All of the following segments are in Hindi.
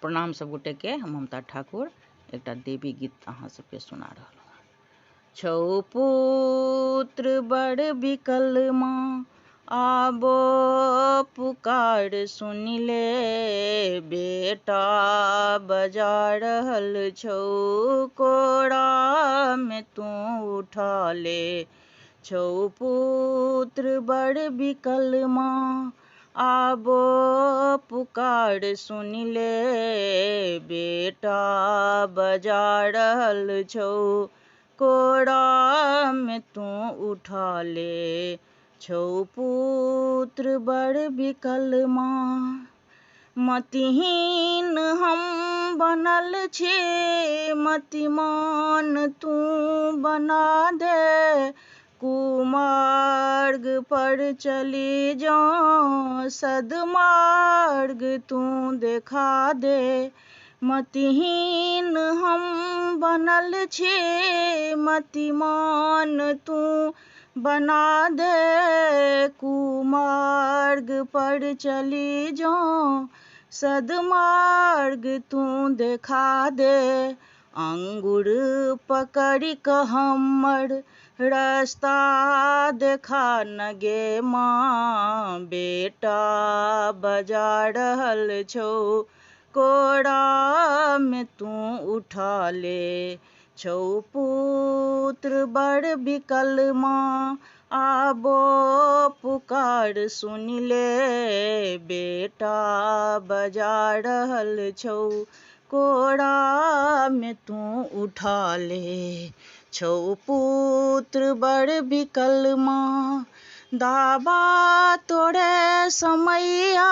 प्रणाम सब गोटे के। हम ममता ठाकुर एक देवी गीत अहाँ सबके सुना रहा हूँ। छौ पुत्र बड़ बिकल माँ, आबो पुकार सुन ले, बेटा बजा रहल छौ, कोड़ा में तू उठा ले। छौ पुत्र बड़ बिकल माँ, आबो पुकार सुन ले, बेटा बजा रहल छौ, कोड़ा में तू उठा ले। छौ पुत्र बड़ बिकल माँ, मतिहीन हम बनल छी, मतिमान तू बना दे। कुमार्ग पर चली जाऊं, सदमार्ग तू देखा दे। मतिहीन हम बनल छी, मतिमान तू बना दे। कुमार्ग पर चली जाऊं, सदमार्ग तू देखा दे। अंगुर पकड़ क हमर रास्ता देखा न गे माँ, बेटा बजा रहल छौ, कोड़ा में तू उठा ले। छौ पुत्र बड़ बिकल माँ, आबो पुकार सुन ले, बेटा बजा रहल छौ, कोड़ा में तू उठा ले। छौ पुत्र बड़ बिकल माँ, दाबा तोरे समैया,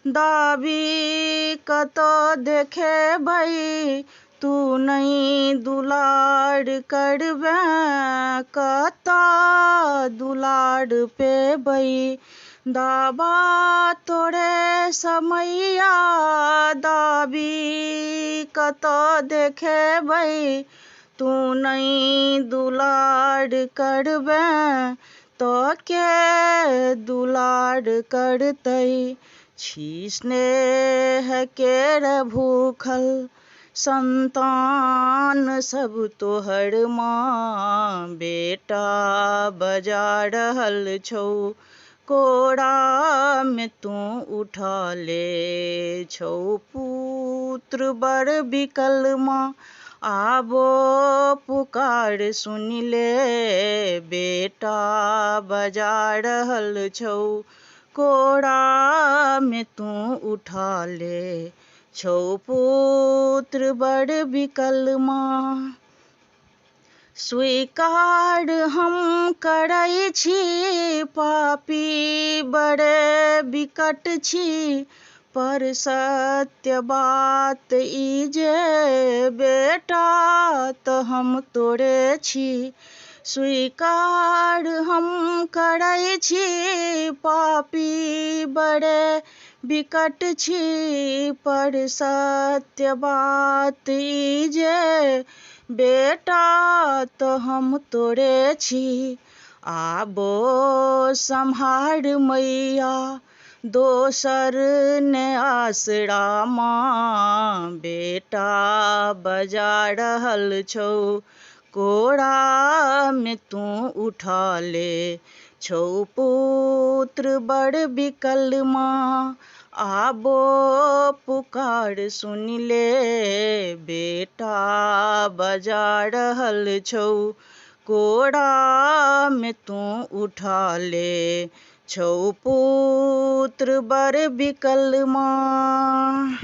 दाबी कतो देखे भई। तू नहीं दुलार करबे, कता दुलार पे बई। दाबा तोरे समैया, दाबी कतो देखे भई। तू नहीं दुलार करबे, तो के दुलार करतई। छी स्नेह केर भूखल संतान सब तोहर माँ, बेटा बजा रहल छौ, कोड़ा में तू उठा ले। छौ पुत्र बड़ बिकल माँ, आबो पुकार सुन ले, बेटा बजा रहल छौ, कोड़ा में तू उठा ले। छौ पुत्र बड़ बिकल माँ, स्वीकार हम करै छी, पापी बड़े बिकट छी। पर सत्य बात ई जे, बेटा त हम तोरे छी। स्वीकार हम करै छी, पापी बड़े बिकट छी। पर सत्य बात ई जे, बेटा तो हम तोरे छी। आबो सम्हार मैया, दोसर ने आसरा माँ, बेटा बजा रहल छौ, कोड़ा में तू उठा ले। छौ पुत्र बड़ बिकल माँ, आबो पुकार सुन ले, बेटा बजा रहल छौ, कोड़ा में तू उठा ले। छौ पुत्र बड़ बिकल माँ।